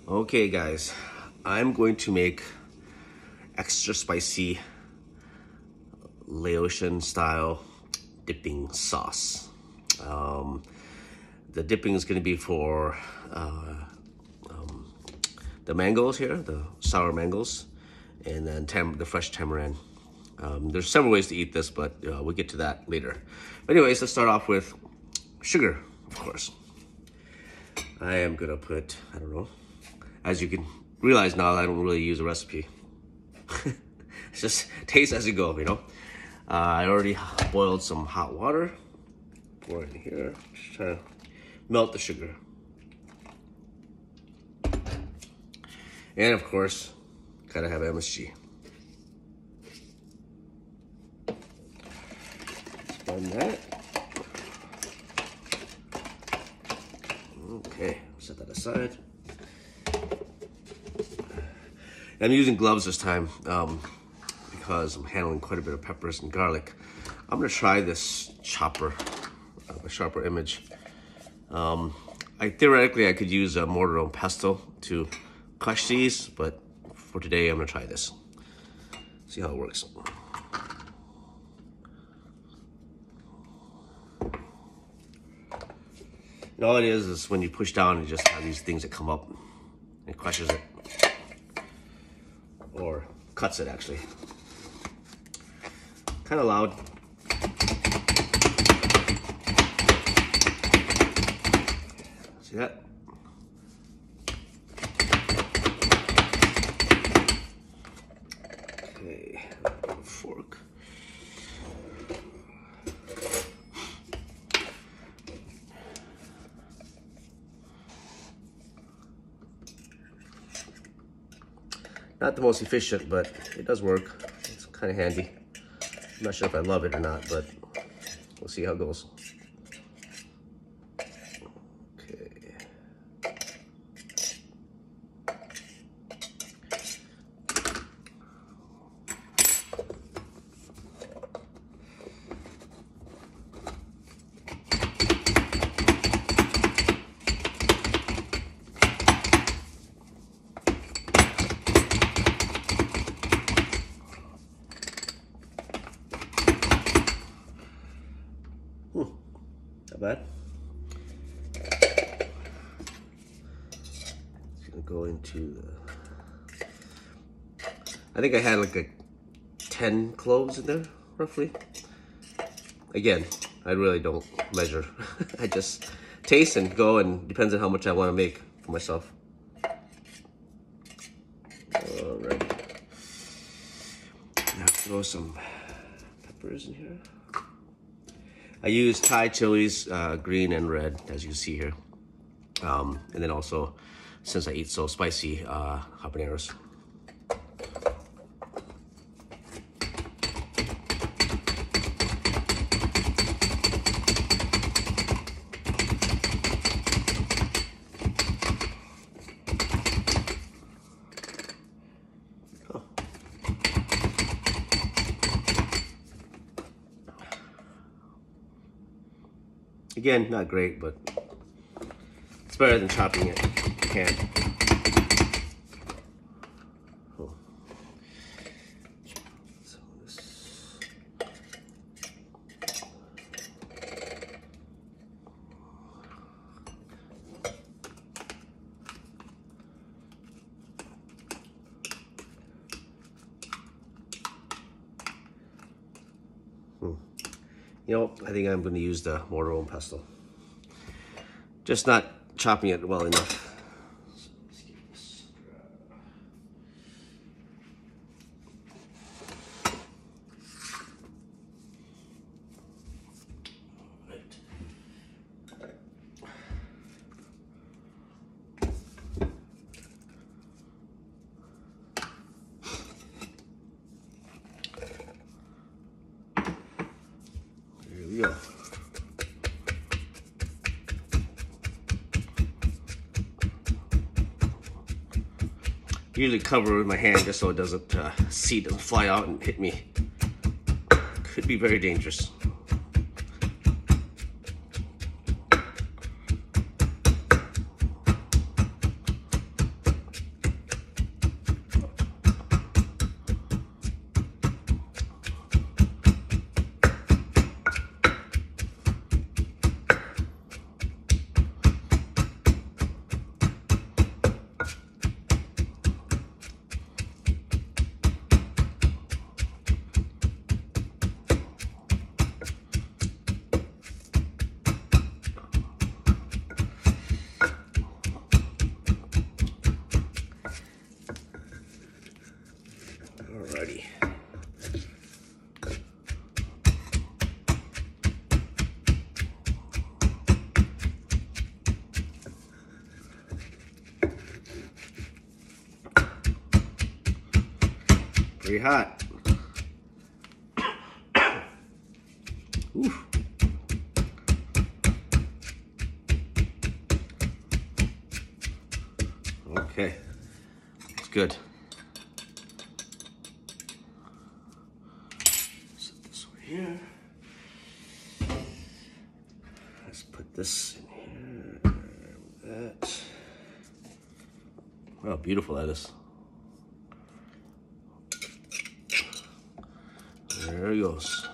Okay guys, I'm going to make extra spicy Laotian style dipping sauce. The dipping is going to be for the mangoes here, the sour mangoes, and then the fresh tamarind. There's several ways to eat this, but we'll get to that later. But anyways, let's start off with sugar, of course. I am gonna put, I don't know, as you can realize now, I don't really use a recipe. It's just taste as you go, you know. I already boiled some hot water. Pour it in here, just try to melt the sugar. And of course, gotta have MSG. Spun that. Okay, set that aside. I'm using gloves this time because I'm handling quite a bit of peppers and garlic. I'm gonna try this chopper, a sharper image. Theoretically I could use a mortar and pestle to crush these, but for today I'm gonna try this. See how it works. And all it is when you push down, you just have these things that come up and crushes it. Or cuts it, actually. Kind of loud. See that? Okay, fork. Not the most efficient, but it does work. It's kind of handy. I'm not sure if I love it or not, but we'll see how it goes. Okay. Not bad. It's gonna go into the, I think I had like 10 cloves in there, roughly. Again, I really don't measure. I just taste and go, and depends on how much I want to make for myself. All right. Now throw some peppers in here. I use Thai chilies, green and red, as you see here. And then also, since I eat so spicy, habaneros. Again, not great, but it's better than chopping it in hand. Oh. So this. You know, I think I'm going to use the mortar and pestle. Just not chopping it well enough. Yeah. Usually cover with my hand just so it doesn't seed and fly out and hit me. Could be very dangerous. Very hot. Oof. Okay, it's good. Set this over here. Let's put this in here. That. Oh, beautiful lettuce. There it goes.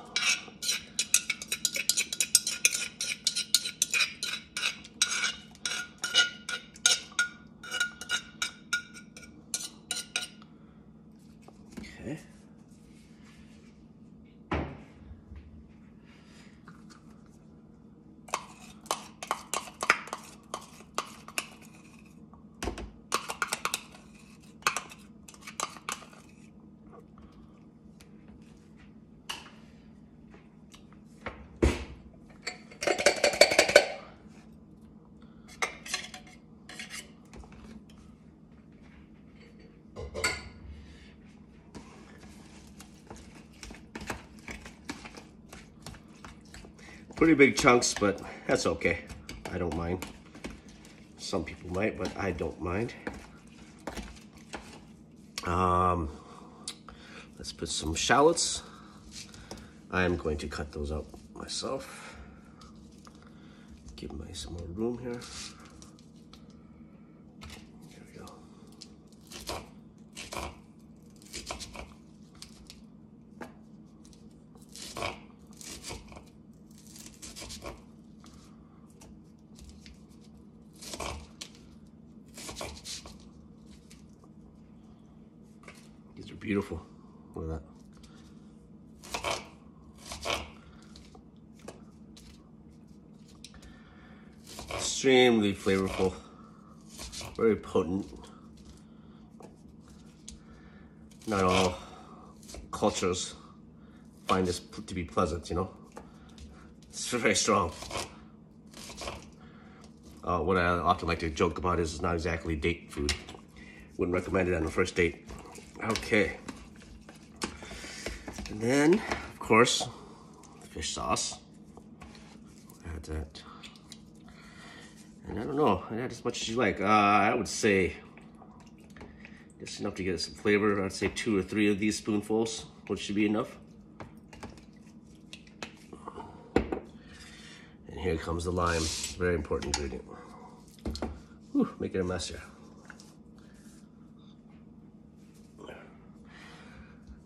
Okay. Pretty big chunks, but that's okay. I don't mind. Some people might, but I don't mind. Let's put some shallots. I'm going to cut those out myself. Give me some more room here. There we go. These are beautiful. Look at that. Extremely flavorful, very potent. Not all cultures find this to be pleasant, you know. It's very strong. What I often like to joke about is it's not exactly date food. Wouldn't recommend it on the first date. Okay. And then, of course, fish sauce. Add that. And I don't know, add as much as you like. I would say just enough to get some flavor. I'd say 2 or 3 of these spoonfuls, which should be enough. And here comes the lime, very important ingredient. Whew, making a mess here.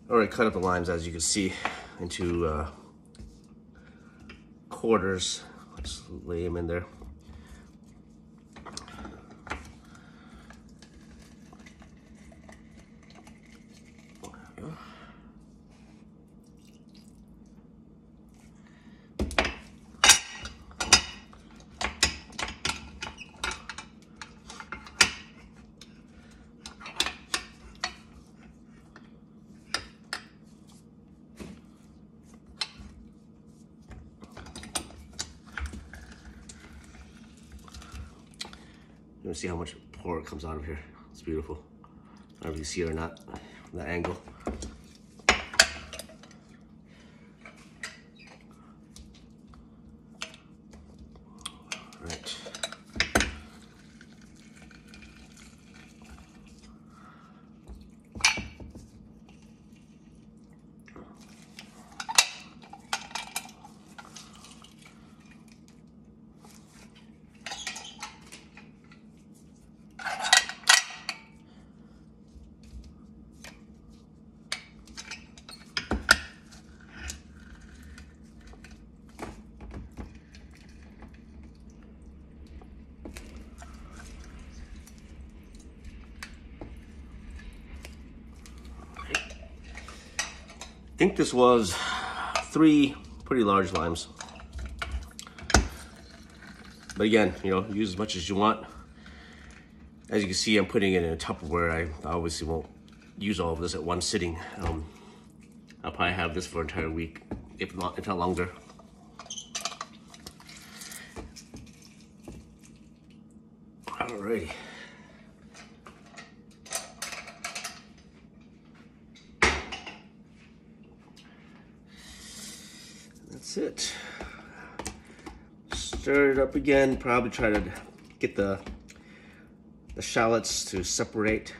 All right, cut up the limes, as you can see, into quarters. Let's lay them in there. You want to see how much pork comes out of here. It's beautiful. I don't know if you see it or not from that angle. Right. I think this was 3 pretty large limes. But again, you know, use as much as you want. As you can see, I'm putting it in a Tupperware. I obviously won't use all of this at one sitting. I'll probably have this for an entire week, if not longer. Alrighty. That's it. Stir it up again. Probably try to get the shallots to separate.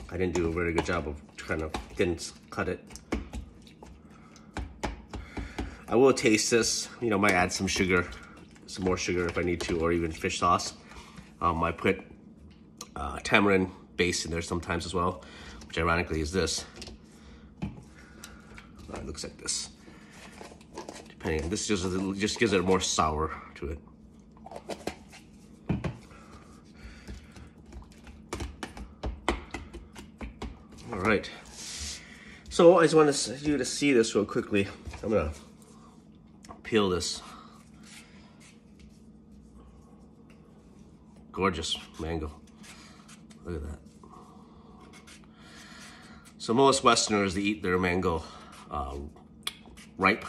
I didn't do a very good job of trying to thin cut it. I will taste this. You know, might add some sugar, some more sugar if I need to, or even fish sauce. I put tamarind base in there sometimes as well, which ironically is this. It looks like this. Depending, this just gives it more sour to it. All right. So I just want you to see this real quickly. I'm gonna peel this gorgeous mango. Look at that. So most Westerners, they eat their mango ripe,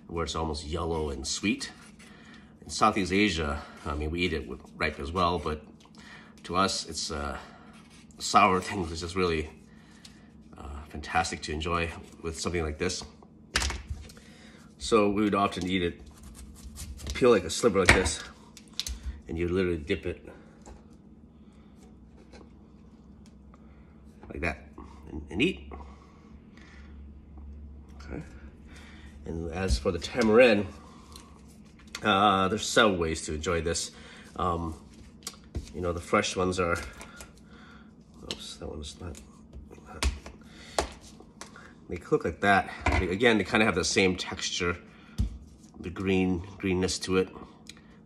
where it's almost yellow and sweet. In Southeast Asia, I mean, we eat it ripe as well, but to us, it's sour thing is just really fantastic to enjoy with something like this. So we would often eat it, peel like a sliver like this, and you literally dip it like that and eat. Okay. And as for the tamarind, there's several ways to enjoy this. You know, the fresh ones are, oops, that one's not. They look like that. Again, they kind of have the same texture, the greenness to it.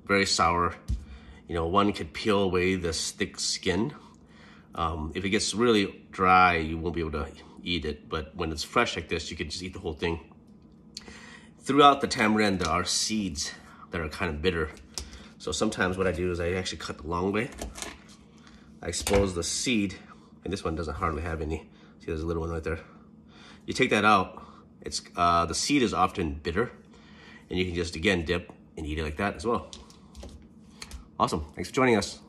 Very sour. You know, one could peel away this thick skin. If it gets really dry, you won't be able to eat it. But when it's fresh like this, you can just eat the whole thing. Throughout the tamarind, there are seeds that are kind of bitter. So sometimes what I do is I actually cut the long way. I expose the seed, and this one doesn't hardly have any. See, there's a little one right there. You take that out, it's the seed is often bitter, and you can just, again, dip and eat it like that as well. Awesome, thanks for joining us.